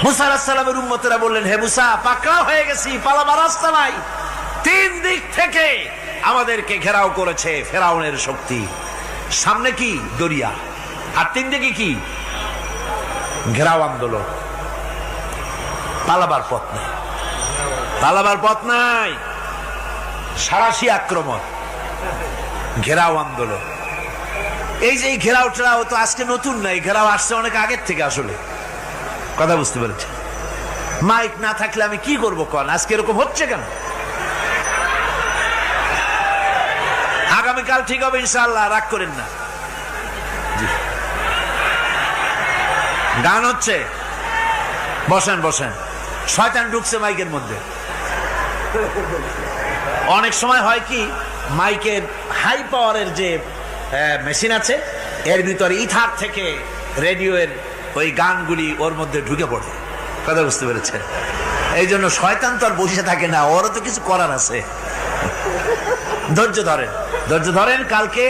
মুসা আলাইহিস সালামের উম্মতেরা বললেন, হে মুসা, পাকড়াও হয়ে গেছি, পালাবার রাস্তা নাই। তিন দিক থেকে আমাদেরকে ঘেরাও করেছে ফেরাউনের শক্তি। সামনে কি? দরিয়া, আর তিন দিকে কি? ঘেরাও আন্দোলন। পালাবার পথ নেই, পালাবার পথ নাই। সারাশি আক্রমণ, ঘেরাও আন্দোলন। এই যে ঘেরাও টেরাও তো আজকে নতুন নাই, ঘেরাও আসছে অনেক আগের থেকে। আসলে কথা বুঝতে পেরেছি। মাইক না থাকলে আমি কি করবো কন? আজকে এরকম হচ্ছে কেন? আগামীকাল ঠিক হবে ইনশাআল্লাহ, রাগ করেন না। গান হচ্ছে, বসেন বসেন। শয়তান ঢুকছে মাইকের মধ্যে। অনেক সময় হয় কি, মাইকের হাই পাওয়ারের যে মেশিন আছে, এর ভিতরে ইথার থেকে রেডিওর ওই গানগুলি ওর মধ্যে ঢুকে পড়ে। কথা বুঝতে পেরেছে? এই জন্য শয়তান তো আর বসে থাকে না, ওরও তো কিছু করার আছে। ধৈর্য ধরেন, ধৈর্য ধরেন। কালকে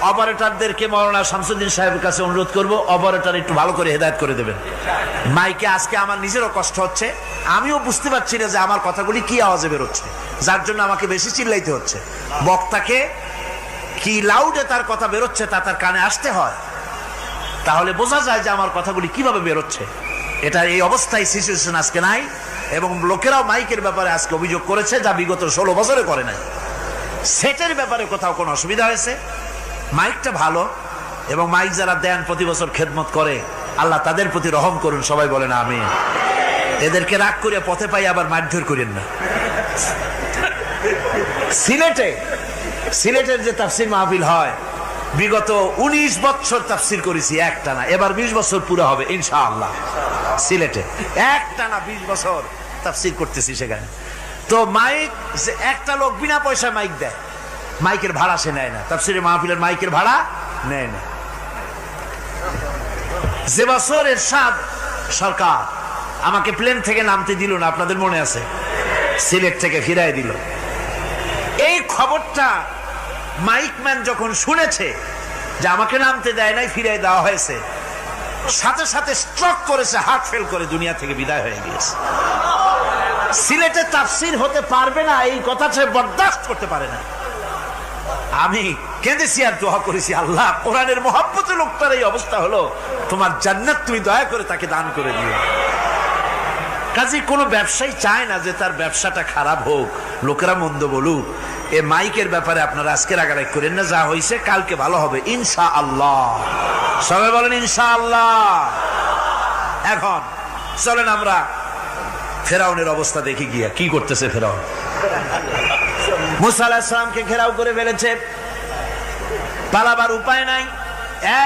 অপারেটরদেরকে মাওলানা শামসুদ্দিন সাহেবের কাছে অনুরোধ করব, অপারেটর একটু ভালো করে হেদায়েত করে দেবেন মাইকে। আজকে আমার নিজেরও কষ্ট হচ্ছে, আমিও বুঝতে পারছি না যে আমার কথাগুলি কি আওয়াজে বেরোচ্ছে, যার জন্য আমাকে বেশি চিল্লাইতে হচ্ছে। বক্তাকে কি লাউডে তার কথা বেরোচ্ছে তা তার কানে আসতে হয়, তাহলে বোঝা যায় যে আমার কথাগুলি কিভাবে বেরোচ্ছে। এটা এই অবস্থায় সিচুয়েশন আজকে নাই, এবং লোকেরাও মাইকের ব্যাপারে আজকে অভিযোগ করেছে, যা বিগত 16 বছরে করে নাই। সেটের ব্যাপারে কোথাও কোনো অসুবিধা হয়েছে? মাইকটা ভালো, এবং মাইক যারা দেন প্রতি বছর খেদমত করে, আল্লাহ তাদের প্রতি রহম করুন। সবাই বলেন আমিন। এদেরকে রাগ করে পথে পাই আবার মারধর করেন না। সিলেটের যে তাফসির মাহফিল হয়, বিগত 19 বছর তাফসির করেছি একটানা, এবার 20 বছর পুরো হবে ইনশাআল্লাহ। সিলেটে একটানা 20 বছর তাফসির করতেছি সেখানে। তো মাইক, একটা লোক বিনা পয়সায় মাইক দেয়, মাইকের ভাড়া সে নেয় না। তাফসিরের মাহফিলের মাইকের ভাড়া নেয় না। যে বছর এরশাদ সরকার আমাকে প্লেন থেকে নামতে দিল না, আপনাদের মনে আছে, সিলেট থেকে ফিরাই দিল, এই খবরটা মাইকম্যান যখন শুনেছে যে আমাকে নামতে দেয় নাই, ফিরাই দেওয়া হয়েছে, সাথে সাথে স্ট্রোক করেছে, হার্ট ফেল করে দুনিয়া থেকে বিদায় হয়ে গিয়েছে। সিলেটে তাফসীর হতে পারবে না এই কথাটা বরদাস্ত করতে পারে না। আমি কেঁদেছি আর দোয়া করেছি, আল্লাহ কোরআনের মহব্বতে লোকটার এই অবস্থা হলো, তোমার জান্নাত তুমি দয়া করে তাকে দান করে দিও। কাজে কোনো ব্যবসায়ী চায় না যে তার ব্যবসাটা খারাপ হোক, লোকেরা মন্দ বলুক। এ মাইকের ব্যাপারে আপনারা আজকে রাগারাগ করেন না, যা হয়েছে কালকে ভালো হবে ইনশাআল্লাহ। সবাই বলেন ইনশাআল্লাহ। এখন চলেন আমরা ফেরাউনের অবস্থা দেখি গিয়া কি করতেছে ফেরাউন। মুসা আলাইহিস সালামকে ঘেরাও করে ফেলেছে, পালাবার উপায় নাই,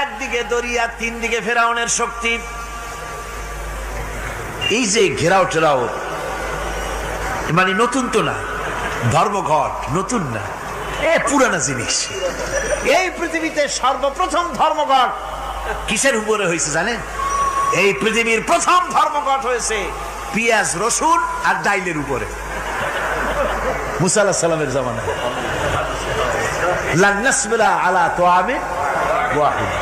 একদিকে দরিয়া, তিন দিকে ফেরাউনের শক্তি। এই যে ঘেরাও টেরাও মানে নতুন তো না, ধর্মঘট নতুন না, এ পুরানা জিনিস। এই পৃথিবীতে সর্বপ্রথম ধর্মঘট কিসের উপরে হয়েছে জানেন? এই পৃথিবীর প্রথম ধর্মঘট হয়েছে পেঁয়াজ, রসুন আর ডাইলের উপরে, মুসা আলাইহিস সালামের জামানায়। লান নাসবিরা আলা তাআমিন ওয়াহিদ,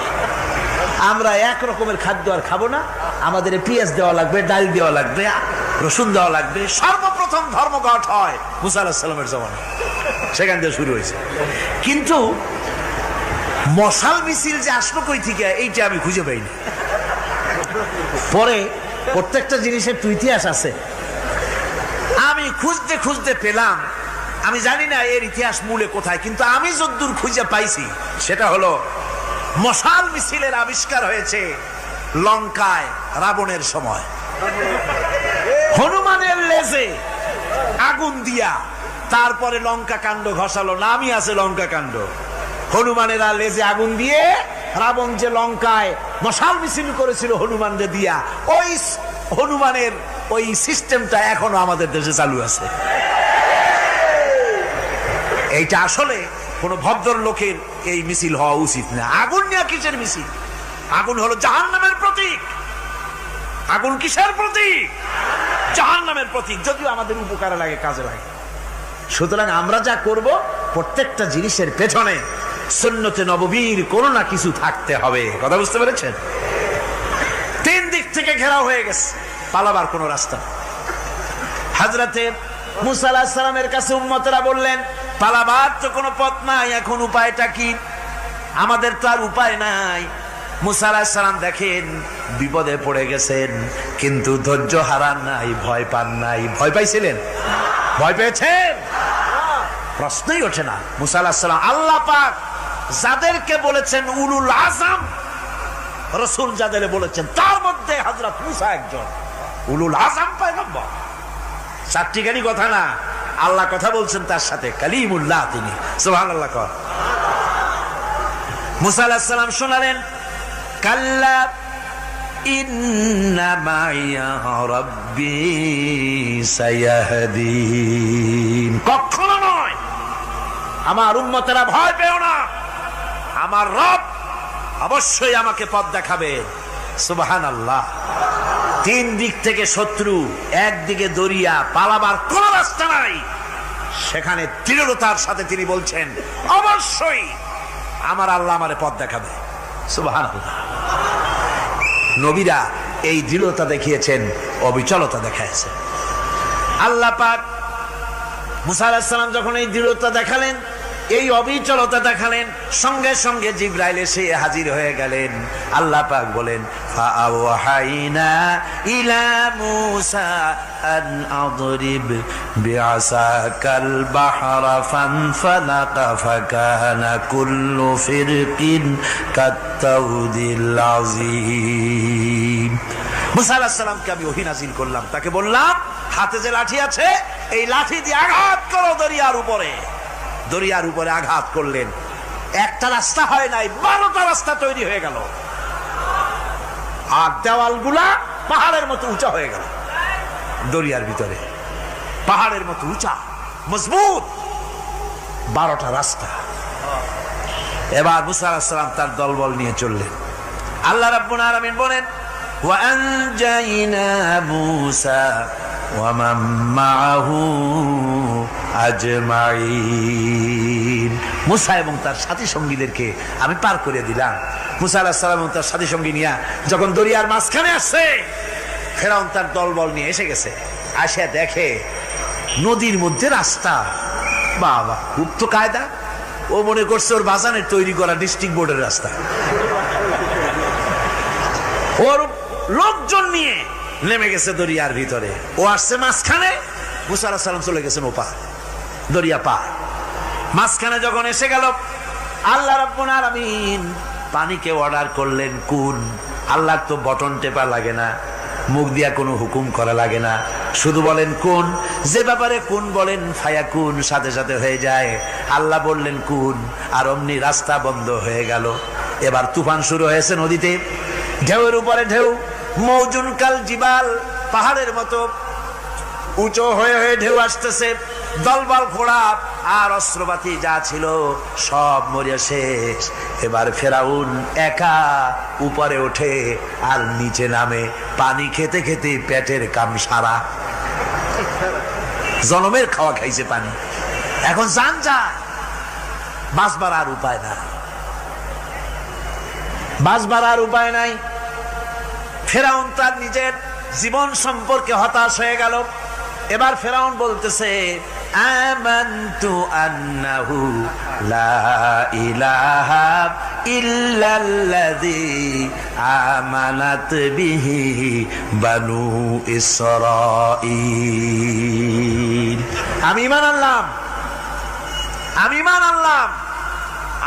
আমরা এক রকমের খাদ্য আর খাবো না, আমাদের পেঁয়াজ দেওয়া লাগবে, ডাল দেওয়া লাগবে, রসুন দেওয়া লাগবে। সর্বপ্রথম ধর্মঘট হয় মুসা আলাইহিস সালামের জামানায়, সেখান থেকে শুরু হয়েছে। কিন্তু মশাল মিছিল যে আসলো কই থেকে, এইটা আমি খুঁজে পাইনি। পরে প্রত্যেকটা জিনিসের তো ইতিহাস আছে, আমি খুঁজতে খুঁজতে পেলাম। আমি জানি না এর ইতিহাস মূলে কোথায়, কিন্তু আমি যদ্দূর খুঁজে পাইছি সেটা হলো মশাল মিছিলের আবিষ্কার হয়েছে লঙ্কায় রাবণের সময়। হনুমানের লেজে আগুন দিয়া তারপরে লঙ্কা কাণ্ড ঘষালো, নামই আছে লঙ্কা কাণ্ড। হনুমানেরা লেজে আগুন দিয়ে রাবণ যে লঙ্কায় মশাল মিছিল করেছিল হনুমানদের দিয়া, ওই হনুমানের ওই সিস্টেমটা এখনো আমাদের দেশে চালু আছে। এইটা আসলে কোন ভদ্র লোকের এই মিছিল হওয়া উচিত না। আগুন নিয়ে কিসের মিছিল? আগুন হলো জাহান্নামের প্রতীক। আগুন কিসের প্রতীক? জাহান্নামের প্রতীক। যদিও আমাদের উপকারে লাগে, কাজে লাগে। সুতরাং আমরা যা করব প্রত্যেকটা জিনিসের পেছনে সুন্নতে নববীর কোনো না কিছু থাকতে হবে। কথা বুঝতে পেরেছেন? তিন দিক থেকে ঘেরাও হয়ে গেছে, পালাবার কোনো রাস্তা। হযরতে মুসা আলাইহিস সালামের কাছে উম্মতেরা বললেন, পালাবার তো কোনো পথ নাই, এখন উপায়টা কি? আমাদের তো আর উপায় নাই। মুসা আলাইহিস সালাম দেখেন বিপদে পড়ে গেছেন, কিন্তু ধৈর্য হারান নাই, ভয় পান নাই। ভয় পাইছিলেন? ভয় পেয়েছেন? প্রশ্নই ওঠে না। মুসা আলাইহিস সালাম আল্লাহ পাক যাদেরকে বলেছেন উলুল আযম রাসূল, যাদের বলেছেন তার মধ্যে হযরত মুসা একজন উলুল আযম পয়গম্বর। চারটিখানি কথা না, আল্লাহ কথা বলছেন তার সাথে, কালিমুল্লাহ তিনি। সুবহানাল্লাহ। মুসা আলাইহিস সালাম শোনালেন, কাল্লা ইন্না মাইয়া রাব্বি সায়াহদিন। কখনো নয়, আমার উম্মতেরা ভয় পেও না, আমার রব অবশ্যই আমাকে পথ দেখাবে। সুবহানাল্লাহ। তিন দিক থেকে শত্রু, একদিকে দরিয়া, পালাবার কোন রাস্তা নাই। সেখানে দৃঢ়তার সাথে তিনি বলছেন, অবশ্যই আমার আল্লাহ আমারে পথ দেখাবে। সুবহানাল্লাহ। নবীরা এই দৃঢ়তা দেখিয়েছেন, অবিচলতা দেখাইছেন। আল্লাহ পাক মুসা আলাইহিস সালাম যখন এই দৃঢ়তা দেখালেন, এই অবিচলতা দেখালেন, সঙ্গে সঙ্গে জিবরাইল এসে হাজির হয়ে গেলেন। আল্লাহ পাক বলেন, ফাআওহাইনা ইলা মূসা আন আদরিব বিআসাকাল বাহরা ফানফালাকা ফাকানা কুল্লু ফিরকিন কাত্তাউদিল আযীম। মূসা আলাইহিস সালামকে আমি ওহী নাযিল করলাম, তাকে বললাম হাতে যে লাঠি আছে এই লাঠি দিয়ে আঘাত করো দরিয়ার উপরে। দরিয়ার উপরে আঘাত করলেন, একটা রাস্তা হয় নাই, 12টা রাস্তা তৈরি হয়ে গেল। আর দেওয়ালগুলা পাহাড়ের মতো উঁচা হয়ে গেল। দরিয়ার ভিতরে পাহাড়ের মতো উঁচা মজবুত 12টা রাস্তা। এবার মুসা আলাইহিস সালাম তার দলবল নিয়ে চললেন। আল্লাহ রাব্বুল আলামিন বলেন ওয়া আনজাইনা মূসা ওয়া মান মাআহু আজমাইন। মূসা এবং তার সাথী সঙ্গীদেরকে আমি পার করে দিলাম। মূসা আলাইহিস সালাম এবং তার সাথী সঙ্গী নিয়ে যখন দরিয়ার মাঝখানে আসছে, ফেরাউন তার দলবল নিয়ে এসে গেছে। আসে দেখে নদীর মধ্যে রাস্তা। বাবা, খুব তো কায়দা। ও মনে করছে ওর বাজানের তৈরি করা ডিস্ট্রিক্ট বোর্ডের রাস্তা। ওর লোকজন নিয়ে নেমে গেছে দরিয়ার ভিতরে। ও আসছে মাঝখানে, মূসা আলাইহিস সালাম চলে গেছেন ওপার, দরিয়া পার। মাঝখানে যখন এসে গেল, আল্লাহ রাব্বুল আলামিন পানিকে অর্ডার করলেন কুন। আল্লাহর তো বটন টেপা লাগে না, মুখ দিয়া কোনো হুকুম করা লাগে না, শুধু বলেন কুন। যে ব্যাপারে কুন বলেন ফায়াকুন, সাথে সাথে হয়ে যায়। আল্লাহ বললেন কুন, আর অমনি রাস্তা বন্ধ হয়ে গেল। এবার তুফান শুরু হয়েছে নদীতে, ঢেউয়ের উপরে ঢেউ, মৌজুন কাল জিবাল, পাহাড়ের মতো উঁচু হয়ে হয়ে ঢেউ আসতেছে। দলবল ঘোড়া আর অস্ত্রপাতি যা ছিল সব মরিয়া শেষ। এবার ফেরাউন একা উপরে ওঠে আর নিচে নামে, পানি খেতে খেতে পেটের কাম সারা। জনমের খাওয়া খাইছে পানি, এখন জান যায়। বাঁচবার আর উপায় নাই, বাঁচবার আর উপায় নাই। ফেরাউন তার নিজের জীবন সম্পর্কে হতাশ হয়ে গেল। এবার ফেরাউন বলতেছে আমানতু আন্নাহু লা ইলাহা ইল্লাল্লাযী আমানাত বিহি বানু ইসরাঈল। আমি ঈমান আনলাম, আমি ঈমান আনলাম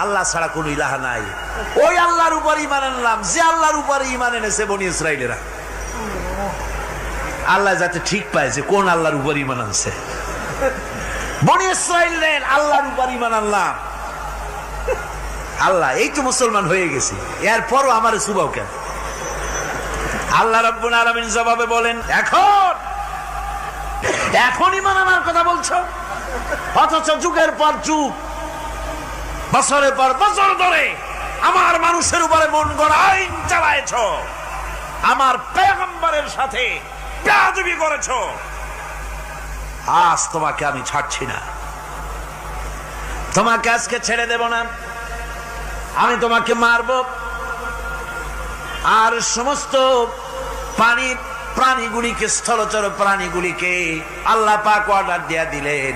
আল্লাহ ছাড়া কোনো ইলাহা নাই। ওই আল্লাহর উপর ঈমান আনলাম যে আল্লাহর উপরে ঈমান এনেছে বনি ইসরাঈলেরা। আল্লাহ যাতে ঠিক পায় যে কোন আল্লাহর উপর ঈমান আনছে। বনি ইসরাঈলের আল্লাহর উপর ঈমান আনলাম। আল্লাহ, এই তো মুসলমান হয়ে গেছি, এরপরও আমার সুবাও কেন? আল্লাহ রাব্বুল আলামিন জবাবে বলেন, এখন ঈমান আনার কথা বলছো, অথচ যুগের পর যুগ, বছরের পর বছর ধরে আমার মানুষের উপরে মন গড়া আইন চালায়েছ, আমার পয়গম্বরের সাথে বেয়াদবি করেছ। আজ তোমাকে আমি ছাড়ছি না, তোমাকে আজকে ছেড়ে দেব না। আমি তোমাকে মারব। আর সমস্ত প্রাণীগুলিকে, স্থলচর প্রাণীগুলিকে আল্লাহ পাক অর্ডার দিয়া দিলেন,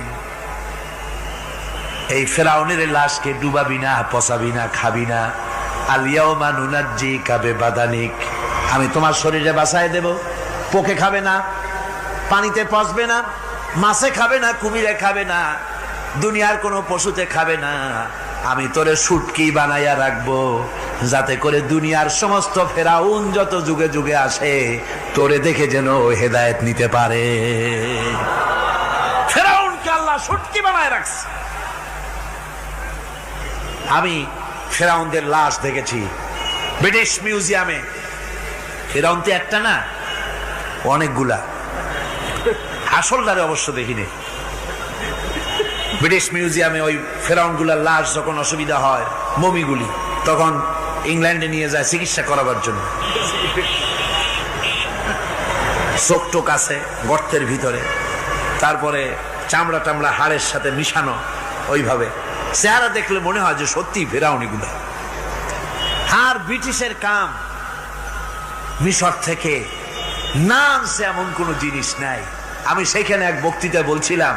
এই ফেরাউনের লাশকে ডুবাবি না, পচাবি না, খাবি না। আলিয়াউমা নুনাজ্জিকা বিবাদানিক, আমি তোমার শরীরে বাঁচায় দেব। পোকে খাবে না, পানিতে পচবে না, মাছে খাবে না, কুমিরে খাবে না, দুনিয়ার কোনো পশুতে খাবে না। আমি তোরে শুটকি বানাইয়া রাখবো, যাতে করে দুনিয়ার সমস্ত ফেরাউন যত যুগে যুগে আসে তোরে দেখে যেন হেদায়েত নিতে পারে। ফেরাউনকে আল্লাহ শুটকি বানায় রাখছে। আমি ফেরাউনদের লাশ দেখেছি ব্রিটিশ মিউজিয়ামে। ফেরাউন তো একটা না, অনেকগুলা। আসলটারে অবশ্য দেখিনি। ব্রিটিশ মিউজিয়ামে ওই ফেরাউনগুলার লাশ যখন অসুবিধা হয়, মমিগুলি, তখন ইংল্যান্ডে নিয়ে যায় চিকিৎসা করাবার জন্য। চোখ টোক আছে গর্তের ভিতরে, তারপরে চামড়া টামড়া হাড়ের সাথে মিশানো, ওইভাবে চেহারা দেখলে মনে হয় যে সত্যি ফেরাউনিগুলা। আর ব্রিটিশের কাম মিশর থেকে নাম সে এমন কোন জিনিস নাই। আমি সেখানে এক বক্তৃতায় বলছিলাম,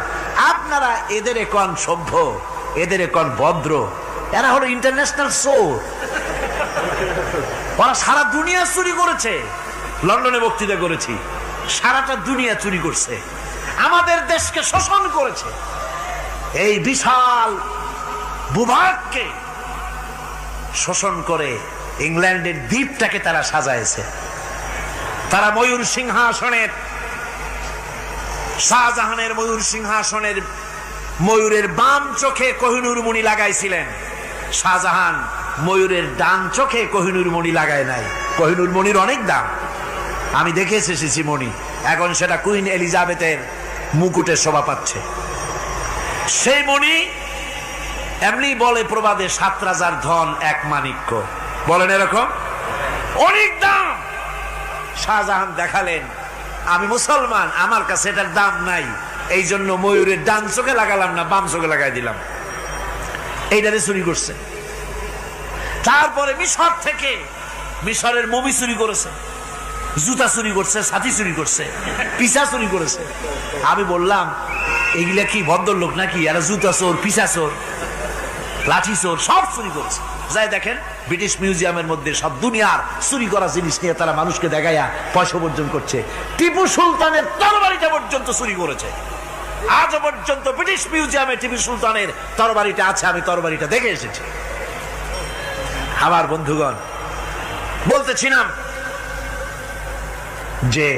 আপনারা এদের এখন সভ্য, এদের এখন ভদ্র, এরা হলো ইন্টারন্যাশনাল চোর। ওরা সারা দুনিয়া চুরি করেছে। লন্ডনে বক্তৃতা করেছি, সারাটা দুনিয়া চুরি করছে, আমাদের দেশকে শোষণ করেছে। এই বিশাল ভূভাগকে শোষণ করে ইংল্যান্ডের দ্বীপটাকে তারা সাজাইছে। তারা ময়ূর সিংহাসনের, শাহজাহানের ময়ূর সিংহাসনের ময়ূরের বাম চোখে কোহিনূর মণি লাগাইছিলেন। শাহজাহান ময়ূরের ডান চোখে কোহিনূর মণি লাগায় নাই। কোহিনূর মণির অনেক দাম, আমি দেখে এসেছি মণি। এখন সেটা কুইন এলিজাবেথের মুকুটে শোভা পাচ্ছে। সেই মণি এমনি বলে প্রবাদে, 7 রাজার ধন এক মাণিক্য, বলেন এরকম। অনেক দাম। শাহজাহান দেখালেন আমি মুসলমান, আমার কাছে এটার দাম নাই, এই জন্য ময়ূরের ডান চোখে লাগালাম না, বাম চোখে লাগাই দিলাম। এইটারে চুরি করছে। তারপরে মিশর থেকে, মিশরের মমি চুরি করেছে, জুতা চুরি করছে, ছাতি চুরি করছে, পিসা চুরি করেছে। আমি বললাম এগুলা কি ভদ্রলোক নাকি? এরা জুতা চোর, পিসা চোর, লাঠি চোর, সব চুরি করেছে। যাই দেখেন ব্রিটিশ মিউজিয়ামের মধ্যে সব দুনিয়ার চুরি করা জিনিস নিয়ে তারা মানুষকে দেখাইয়া পয়সা উপার্জন করছে। টিপু সুলতানের তরবারিটা পর্যন্ত চুরি করেছে। আজ পর্যন্ত ব্রিটিশ মিউজিয়ামে টিপু সুলতানের তরবারিটা আছে, আমি তরবারিটা দেখে এসেছি। আমার বন্ধুগণ, বলতেছিলাম যে